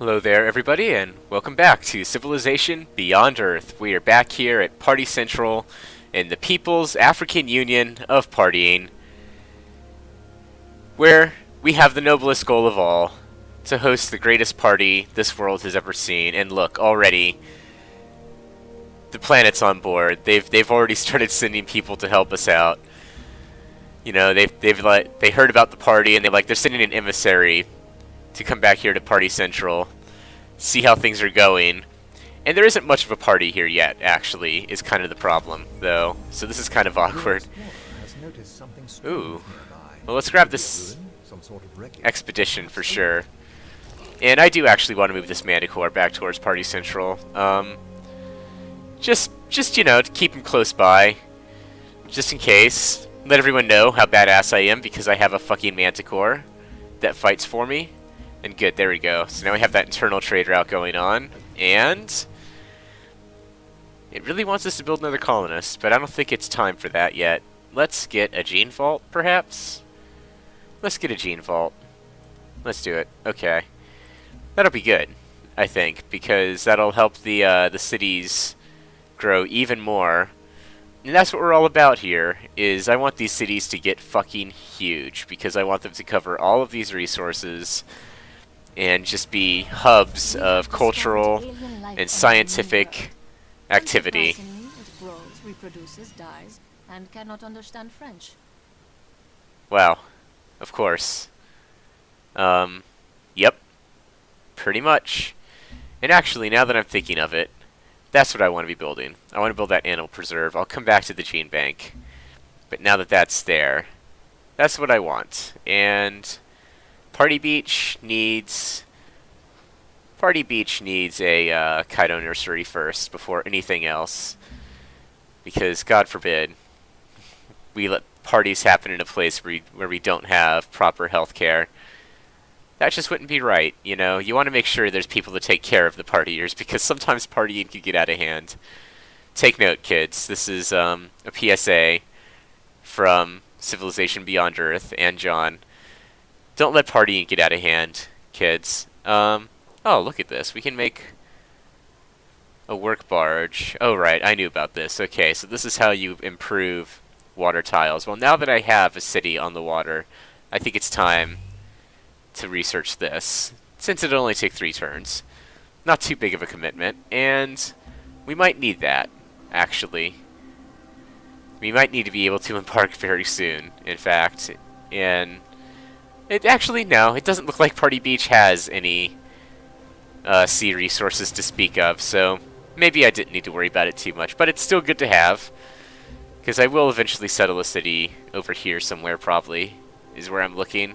Hello there, everybody, and welcome back to Civilization Beyond Earth. We are back here at Party Central in the People's African Union of Partying, where we have the noblest goal of all, to host the greatest party this world has ever seen. And look, already, the planet's on board. They've already started sending people to help us out. You know, they heard about the party, and they're sending an emissary to come back here to Party Central, see how things are going. And there isn't much of a party here yet, actually, is kind of the problem, though. So this is kind of awkward. Ooh. Well, let's grab this expedition for sure. And I do actually want to move this Manticore back towards Party Central. Just you know, to keep him close by. Just in case. Let everyone know how badass I am because I have a fucking Manticore that fights for me. And good, there we go. So now we have that internal trade route going on. And it really wants us to build another colonist, but I don't think it's time for that yet. Let's get a gene vault, perhaps? Let's get a gene vault. Let's do it. Okay. That'll be good, I think, because that'll help the cities grow even more. And that's what we're all about here, is I want these cities to get fucking huge, because I want them to cover all of these resources and just be hubs of cultural and scientific activity. It grows, reproduces, dies, and cannot understand French. Wow. Of course. Yep. Pretty much. And actually, now that I'm thinking of it, that's what I want to be building. I want to build that animal preserve. I'll come back to the gene bank. But now that that's there, that's what I want. And Party Beach needs a Kaido nursery first before anything else, because God forbid we let parties happen in a place where we don't have proper health care. That just wouldn't be right, you know. You want to make sure there's people to take care of the partiers, because sometimes partying can get out of hand. Take note, kids. This is a PSA from Civilization Beyond Earth and John. Don't let partying get out of hand, kids. Oh, look at this. We can make a work barge. Oh, right. I knew about this. Okay, so this is how you improve water tiles. Well, now that I have a city on the water, I think it's time to research this, since it'll only take 3 turns. Not too big of a commitment, and we might need that, actually. We might need to be able to embark very soon, in fact, and it actually, no, it doesn't look like Party Beach has any sea resources to speak of, so maybe I didn't need to worry about it too much, but it's still good to have, because I will eventually settle a city over here somewhere, probably, is where I'm looking.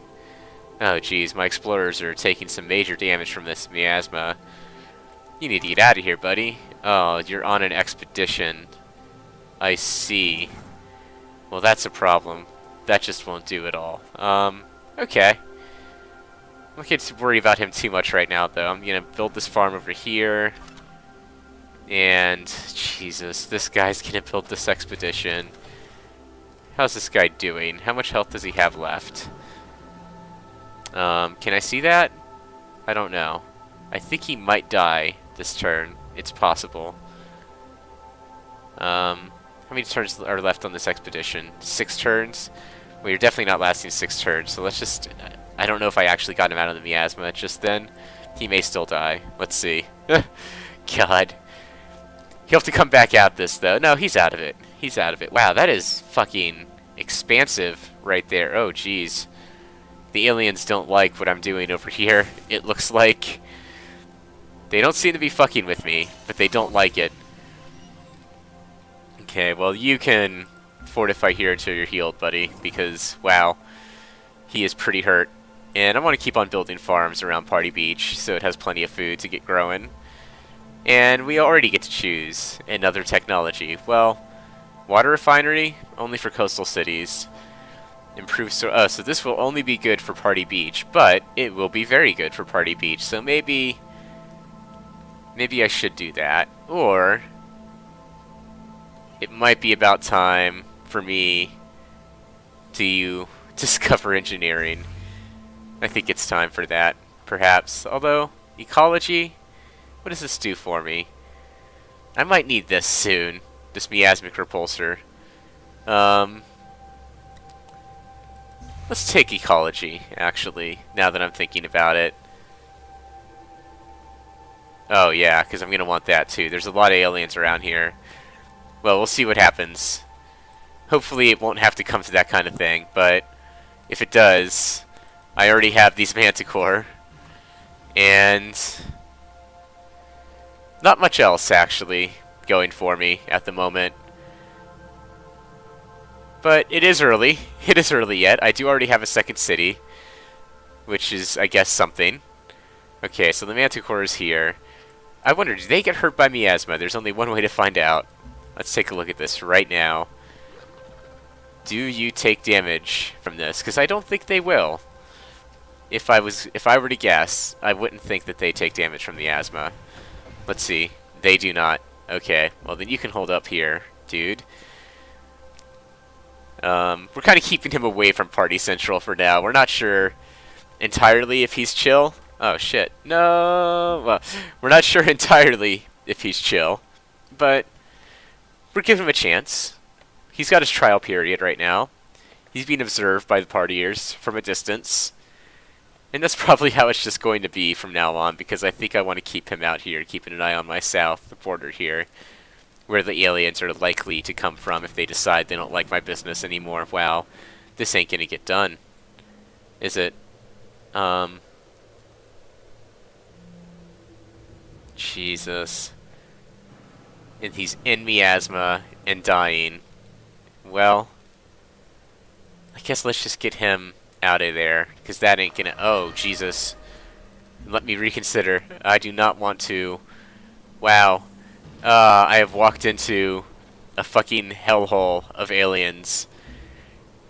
Oh, geez, my explorers are taking some major damage from this miasma. You need to get out of here, buddy. Oh, you're on an expedition. I see. Well, that's a problem. That just won't do at all. Okay. I'm not going to worry about him too much right now, though. I'm going to build this farm over here. And, Jesus, this guy's going to build this expedition. How's this guy doing? How much health does he have left? Can I see that? I don't know. I think he might die this turn. It's possible. How many turns are left on this expedition? 6 turns? Well, you're definitely not lasting 6 turns, so let's just... I don't know if I actually got him out of the miasma just then. He may still die. Let's see. God. He'll have to come back out this, though. No, he's out of it. He's out of it. Wow, that is fucking expansive right there. Oh, jeez. The aliens don't like what I'm doing over here. It looks like they don't seem to be fucking with me, but they don't like it. Okay, well, you can fortify here until you're healed, buddy, because, wow, he is pretty hurt. And I want to keep on building farms around Party Beach so it has plenty of food to get growing. And we already get to choose another technology. Well, water refinery, only for coastal cities. So this will only be good for Party Beach, but it will be very good for Party Beach. So maybe I should do that, or it might be about time for me to discover engineering. I think it's time for that, perhaps. Although, Ecology? What does this do for me? I might need this soon. This miasmic repulsor. Let's take ecology, actually, now that I'm thinking about it. Oh yeah, because I'm going to want that too. There's a lot of aliens around here. Well, we'll see what happens. Hopefully it won't have to come to that kind of thing, but if it does, I already have these manticore. And not much else, actually, going for me at the moment. But it is early. It is early yet. I do already have a second city, which is, I guess, something. Okay, so the manticore is here. I wonder, do they get hurt by miasma? There's only one way to find out. Let's take a look at this right now. Do you take damage from this? Because I don't think they will. If I were to guess, I wouldn't think that they take damage from miasma. Let's see. They do not. Okay, well then you can hold up here, dude. We're kind of keeping him away from Party Central for now. We're not sure entirely if he's chill. Oh, shit. No! Well, we're not sure entirely if he's chill. But we're giving him a chance. He's got his trial period right now. He's being observed by the partiers from a distance. And that's probably how it's just going to be from now on, because I think I want to keep him out here, keeping an eye on my south border here, where the aliens are likely to come from if they decide they don't like my business anymore. Wow, this ain't gonna get done, is it? Jesus. And he's in miasma and dying. Well, I guess let's just get him out of there, because that ain't gonna... Oh, Jesus. Let me reconsider. I do not want to... Wow. I have walked into a fucking hellhole of aliens.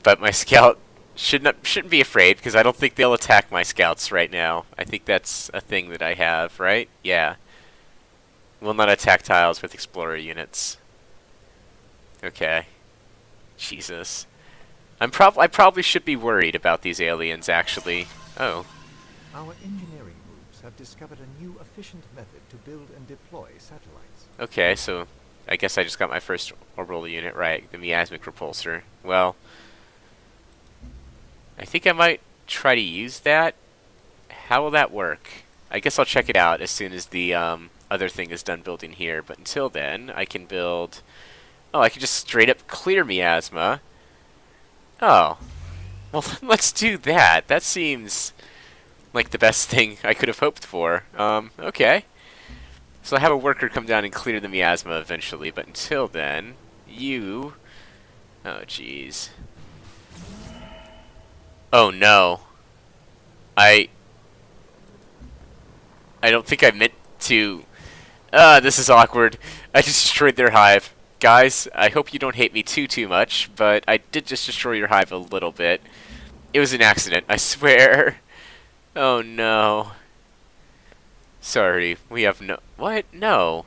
But my scout shouldn't be afraid, because I don't think they'll attack my scouts right now. I think that's a thing that I have, right? Yeah. Will not attack tiles with explorer units. Okay. Jesus. I probably should be worried about these aliens, actually. Oh. Our engineering groups have discovered a new efficient method to build and deploy satellites. Okay, so I guess I just got my first orbital unit right, the miasmic repulsor. Well, I think I might try to use that. How will that work? I guess I'll check it out as soon as the other thing is done building here. But until then, I can build... Oh, I can just straight up clear miasma. Oh. Well, let's do that. That seems like the best thing I could have hoped for. Okay. So I'll have a worker come down and clear the miasma eventually, but until then, you... Oh, jeez. Oh, no. I don't think I meant to... this is awkward. I just destroyed their hive. Guys, I hope you don't hate me too much, but I did just destroy your hive a little bit. It was an accident, I swear. Oh, no. Sorry, we have no... What? No.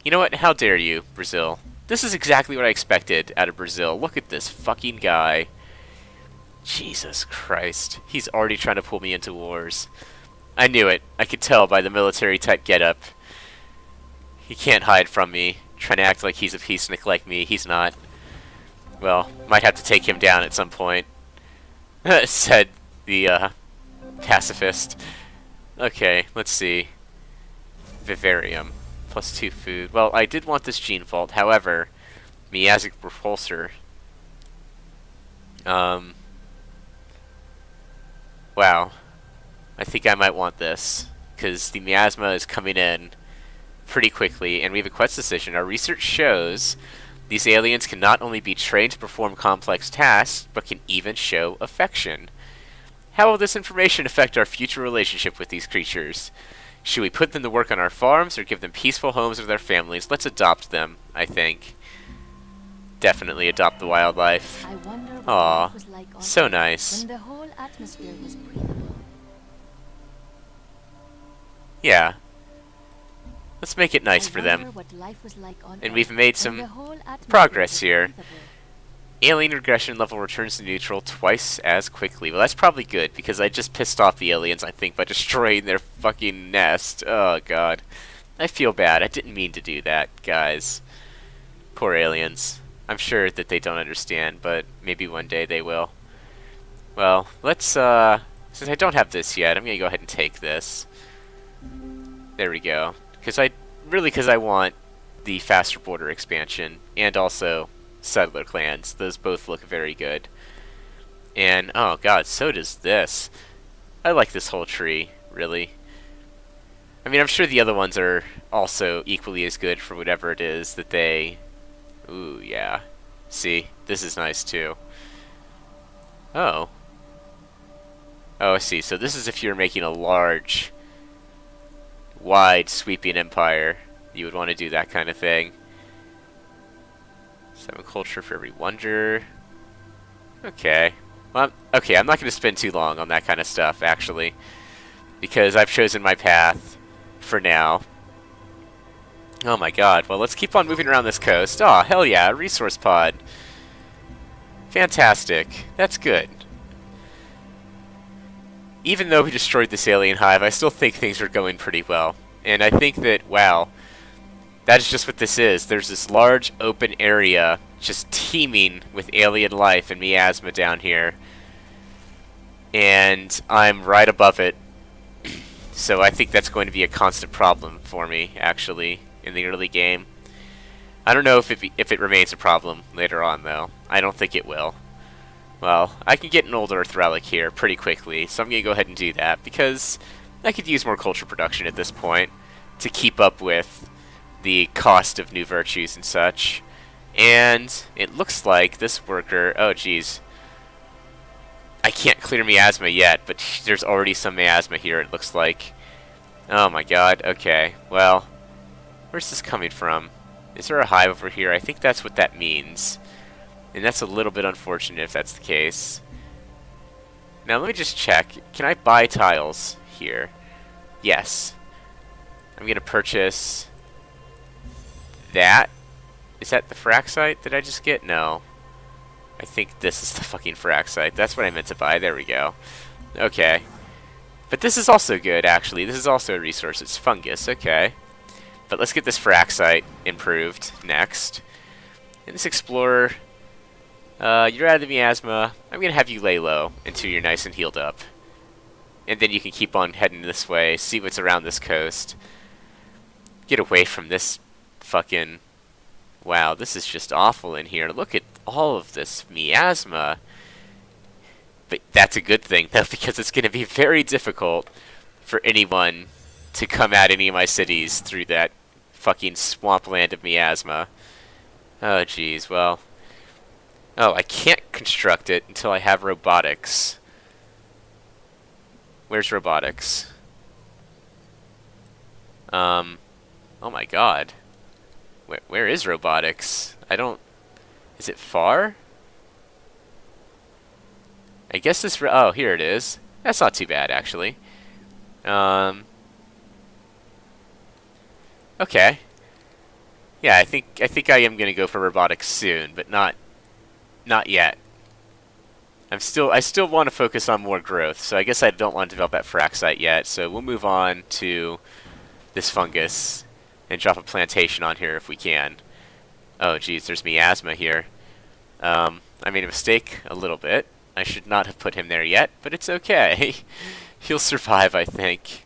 You know what? How dare you, Brazil. This is exactly what I expected out of Brazil. Look at this fucking guy. Jesus Christ. He's already trying to pull me into wars. I knew it. I could tell by the military-type getup. He can't hide from me. Trying to act like he's a peacenik like me. He's not. Well, might have to take him down at some point. Said the, pacifist. Okay, let's see. Vivarium. +2 food. Well, I did want this gene vault. However, miasmic repulsor. Wow. I think I might want this, because the miasma is coming in pretty quickly, and we have a quest decision. Our research shows these aliens can not only be trained to perform complex tasks, but can even show affection. How will this information affect our future relationship with these creatures? Should we put them to work on our farms, or give them peaceful homes with their families? Let's adopt them, I think. Definitely adopt the wildlife. I wonder what Aw, life was like on so Earth nice. when the whole atmosphere was breathable. Yeah. Let's make it nice I for wonder them. what life was like on And Earth we've made when some the whole atmosphere progress was here. breathable. Alien regression level returns to neutral twice as quickly. Well, that's probably good, because I just pissed off the aliens, I think, by destroying their fucking nest. Oh, God. I feel bad. I didn't mean to do that, guys. Poor aliens. I'm sure that they don't understand, but maybe one day they will. Well, let's, since I don't have this yet, I'm gonna go ahead and take this. There we go. Because I want the faster border expansion, and also settler clans. Those both look very good. And, oh god, so does this. I like this whole tree, really. I mean, I'm sure the other ones are also equally as good for whatever it is that they... Ooh, yeah. See, this is nice too. Oh. Oh, I see. So this is if you're making a large, wide, sweeping empire. You would want to do that kind of thing. 7 culture for every wonder. Okay. Well, okay, I'm not going to spend too long on that kind of stuff, actually. Because I've chosen my path for now. Oh my god. Well, let's keep on moving around this coast. Oh, hell yeah, a resource pod. Fantastic. That's good. Even though we destroyed this alien hive, I still think things are going pretty well. And I think that, wow, that is just what this is. There's this large open area just teeming with alien life in Miasma down here. And I'm right above it. So I think that's going to be a constant problem for me, actually, in the early game. I don't know if it remains a problem later on, though. I don't think it will. Well, I can get an old Earth relic here pretty quickly, so I'm going to go ahead and do that, because I could use more culture production at this point to keep up with the cost of new virtues and such. And it looks like this worker... Oh, geez. I can't clear Miasma yet, but there's already some Miasma here, it looks like. Oh my god, okay. Well, where's this coming from? Is there a hive over here? I think that's what that means. And that's a little bit unfortunate if that's the case. Now let me just check. Can I buy tiles here? Yes. I'm going to purchase that. Is that the frac site that I just get? No. I think this is the fucking frac site. That's what I meant to buy. There we go. Okay. But this is also good, actually. This is also a resource. It's fungus. Okay. But let's get this frac site improved next. And this explorer... you're out of the miasma. I'm going to have you lay low until you're nice and healed up. And then you can keep on heading this way, see what's around this coast. Get away from this fucking... Wow, this is just awful in here. Look at all of this miasma. But that's a good thing, though, because it's going to be very difficult for anyone to come at any of my cities through that fucking swampland of miasma. Oh, jeez, well... Oh, I can't construct it until I have robotics. Where's robotics? Oh my god. Where is robotics? I don't... Is it far? I guess this... Oh, here it is. That's not too bad, actually. Okay. Yeah, I think I am gonna go for robotics soon, but not yet. I still want to focus on more growth, so I guess I don't want to develop that frac site yet. So we'll move on to this fungus and drop a plantation on here if we can. Oh, geez, there's miasma here. I made a mistake a little bit. I should not have put him there yet, but it's okay. He'll survive, I think.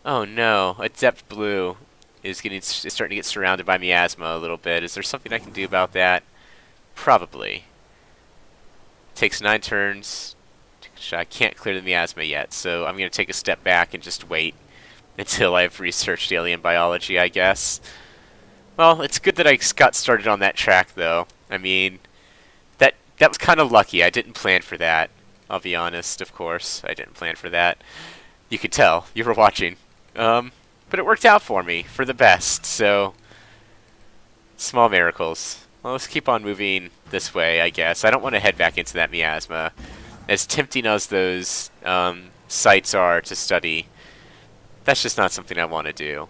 Oh no, Adept Blue is starting to get surrounded by miasma a little bit. Is there something I can do about that? Probably. Takes 9 turns. I can't clear the miasma yet, so I'm going to take a step back and just wait until I've researched alien biology, I guess. Well, it's good that I got started on that track, though. I mean, that was kind of lucky. I didn't plan for that. I'll be honest, of course. I didn't plan for that. You could tell. You were watching. But it worked out for me, for the best, so... Small miracles. Well, let's keep on moving this way, I guess. I don't want to head back into that miasma. As tempting as those sites are to study, that's just not something I want to do.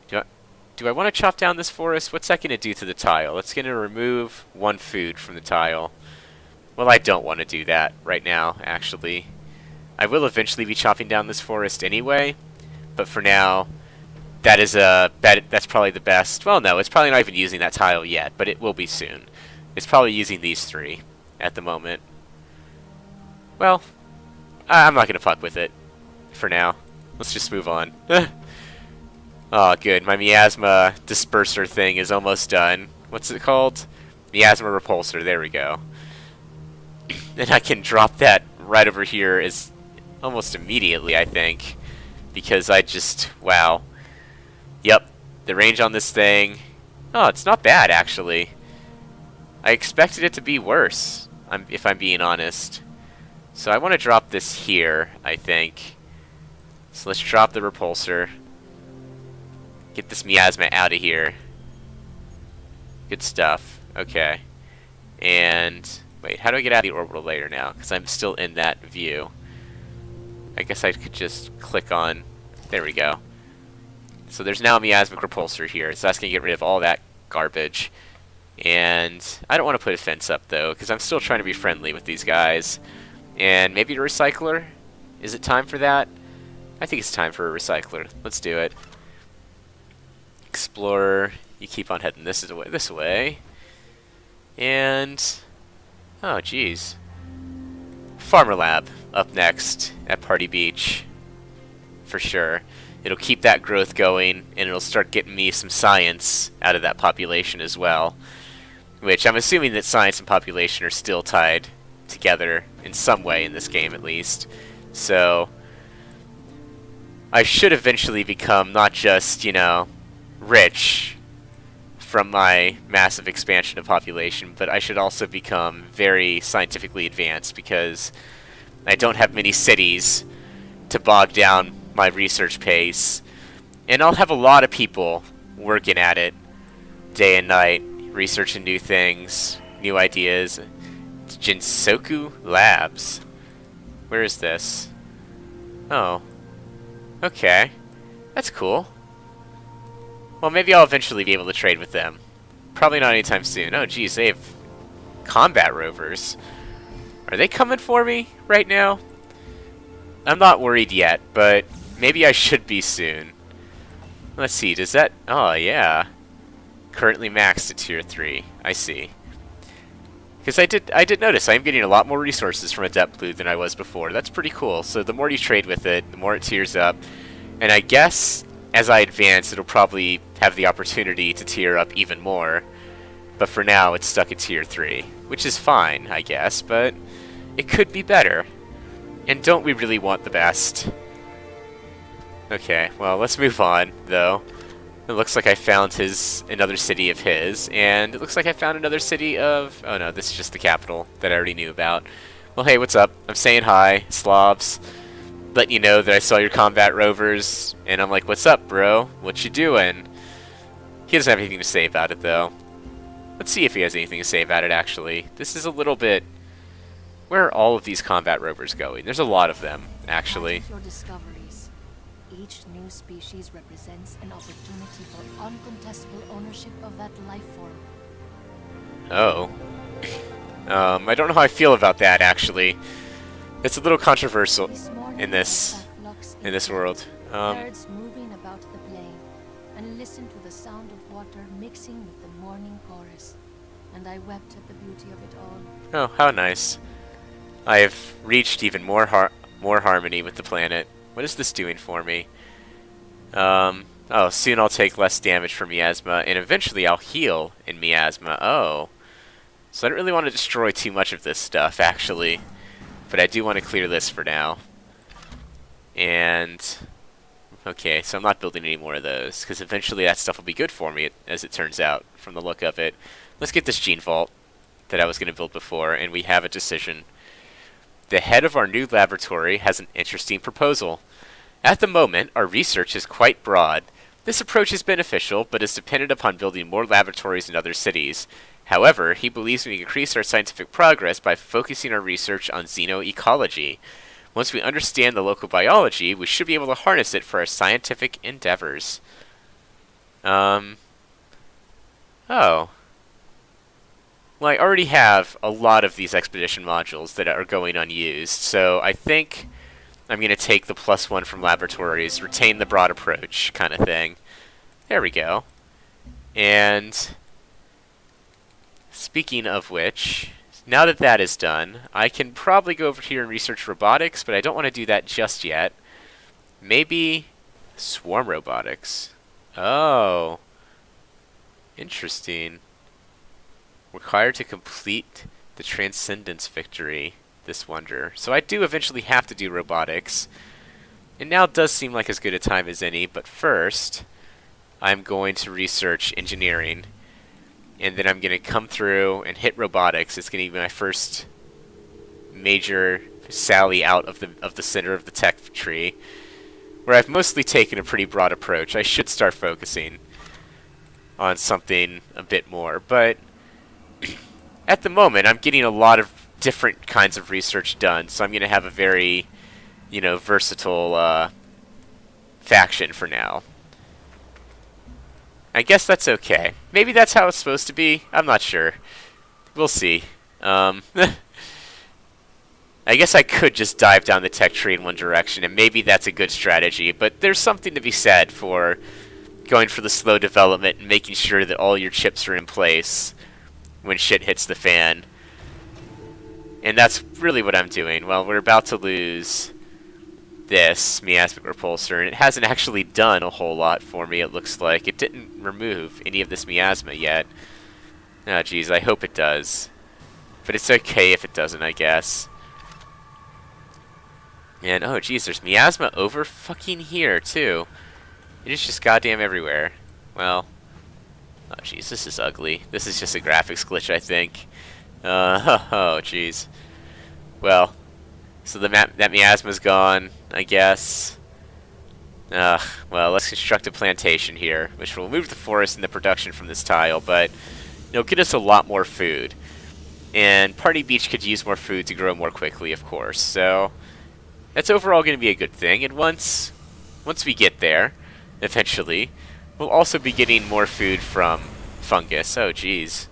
Do do I want to chop down this forest? What's that going to do to the tile? It's going to remove 1 food from the tile. Well, I don't want to do that right now, actually. I will eventually be chopping down this forest anyway, but for now, that's probably the best. Well, no, it's probably not even using that tile yet, but it will be soon. It's probably using these 3 at the moment. Well, I'm not going to fuck with it for now. Let's just move on. Oh, good. My Miasma disperser thing is almost done. What's it called? Miasma repulsor. There we go. And I can drop that right over here as almost immediately, I think. Because wow. Yep. The range on this thing. Oh, it's not bad, actually. I expected it to be worse, if I'm being honest. So I want to drop this here, I think. So let's drop the repulsor. Get this Miasma out of here. Good stuff. Okay. And wait, how do I get out of the orbital layer now? Because I'm still in that view. I guess I could just click on... There we go. So there's now a miasmic repulsor here. So that's going to get rid of all that garbage. And I don't want to put a fence up, though, because I'm still trying to be friendly with these guys. And maybe a recycler? Is it time for that? I think it's time for a recycler. Let's do it. Explorer. You keep on heading this way. And... oh, geez. Farmer Lab up next at Party Beach. For sure. It'll keep that growth going, and it'll start getting me some science out of that population as well. Which I'm assuming that science and population are still tied together in some way in this game, at least. So I should eventually become not just, rich from my massive expansion of population, but I should also become very scientifically advanced, because I don't have many cities to bog down my research pace, and I'll have a lot of people working at it day and night, researching new things, new ideas. It's Jinsoku Labs. Where is this? Oh. Okay. That's cool. Well, maybe I'll eventually be able to trade with them. Probably not anytime soon. Oh, geez, they have combat rovers. Are they coming for me right now? I'm not worried yet, but maybe I should be soon. Let's see, does that... oh, yeah. Currently maxed at tier 3. I see. Because I did notice I am getting a lot more resources from Adept Blue than I was before. That's pretty cool. So the more you trade with it, the more it tiers up. And I guess as I advance, it'll probably have the opportunity to tier up even more. But for now, it's stuck at tier 3. Which is fine, I guess, but it could be better. And don't we really want the best? Okay, well, let's move on, though. It looks like I found another city of his, and it looks like I found another city of... oh no, this is just the capital that I already knew about. Well, hey, what's up? I'm saying hi, Slavs. Letting you know that I saw your combat rovers, and I'm like, what's up, bro? What you doing? He doesn't have anything to say about it, though. Let's see if he has anything to say about it, actually. This is a little bit... where are all of these combat rovers going? There's a lot of them, actually. Your discoveries. Each new species represents an opportunity for uncontestable ownership of that life form. Oh. I don't know how I feel about that, actually. It's a little controversial in this world. Birds moving about the plain, and listen to the sound of water mixing with the morning chorus. And I wept at the beauty of it all. Oh, how nice. I have reached even more harmony with the planet. What is this doing for me? Oh, soon I'll take less damage from Miasma, and eventually I'll heal in Miasma. Oh. So I don't really want to destroy too much of this stuff, actually. But I do want to clear this for now. And... okay, so I'm not building any more of those, because eventually that stuff will be good for me, as it turns out, from the look of it. Let's get this gene vault that I was going to build before, and we have a decision. The head of our new laboratory has an interesting proposal. At the moment, our research is quite broad. This approach is beneficial, but is dependent upon building more laboratories in other cities. However, he believes we can increase our scientific progress by focusing our research on xenoecology. Once we understand the local biology, we should be able to harness it for our scientific endeavors. Um, oh. Well, I already have a lot of these expedition modules that are going unused, so I think I'm going to take the +1 from laboratories, retain the broad approach kind of thing. There we go. And speaking of which, now that that is done, I can probably go over here and research robotics, but I don't want to do that just yet. Maybe swarm robotics. Oh. Interesting. Required to complete the Transcendence victory, this wonder. So I do eventually have to do robotics. And now does seem like as good a time as any, but first, I'm going to research engineering. And then I'm going to come through and hit robotics. It's going to be my first major sally out of the center of the tech tree, where I've mostly taken a pretty broad approach. I should start focusing on something a bit more, but at the moment I'm getting a lot of different kinds of research done, so I'm going to have a very, versatile faction for now. I guess that's okay. Maybe that's how it's supposed to be. I'm not sure. We'll see. I guess I could just dive down the tech tree in one direction, and maybe that's a good strategy, but there's something to be said for going for the slow development and making sure that all your chips are in place when shit hits the fan. And that's really what I'm doing. Well, we're about to lose this miasmic repulsor, and it hasn't actually done a whole lot for me, it looks like. It didn't remove any of this miasma yet. Oh, jeez, I hope it does. But it's okay if it doesn't, I guess. And, oh, jeez, there's miasma over fucking here, too. It is just goddamn everywhere. Well, oh, jeez, this is ugly. This is just a graphics glitch, I think. Oh, jeez. Well, so that miasma's gone, I guess. Well, let's construct a plantation here, which will move the forest and the production from this tile, but it'll get us a lot more food. And Party Beach could use more food to grow more quickly, of course. So that's overall going to be a good thing. And once we get there, eventually, we'll also be getting more food from fungus. Oh, jeez.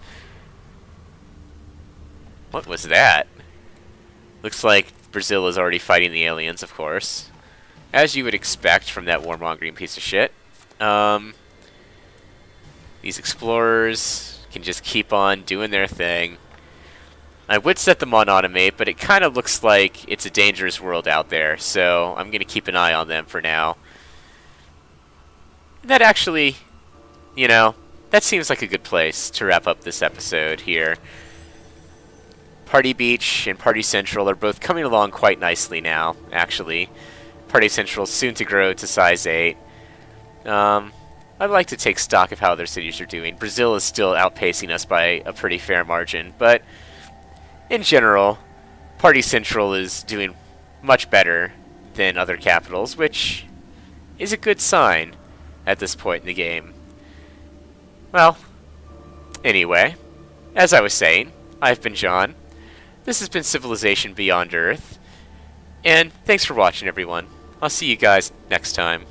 What was that? Looks like Brazil is already fighting the aliens, of course. As you would expect from that warmongering piece of shit. These explorers can just keep on doing their thing. I would set them on automate, but it kind of looks like it's a dangerous world out there, so I'm going to keep an eye on them for now. That actually, that seems like a good place to wrap up this episode here. Party Beach and Party Central are both coming along quite nicely now, actually. Party Central is soon to grow to size 8. I'd like to take stock of how other cities are doing. Brazil is still outpacing us by a pretty fair margin, but in general, Party Central is doing much better than other capitals, which is a good sign at this point in the game. Well, anyway, as I was saying, I've been John. This has been Civilization Beyond Earth, and thanks for watching, everyone. I'll see you guys next time.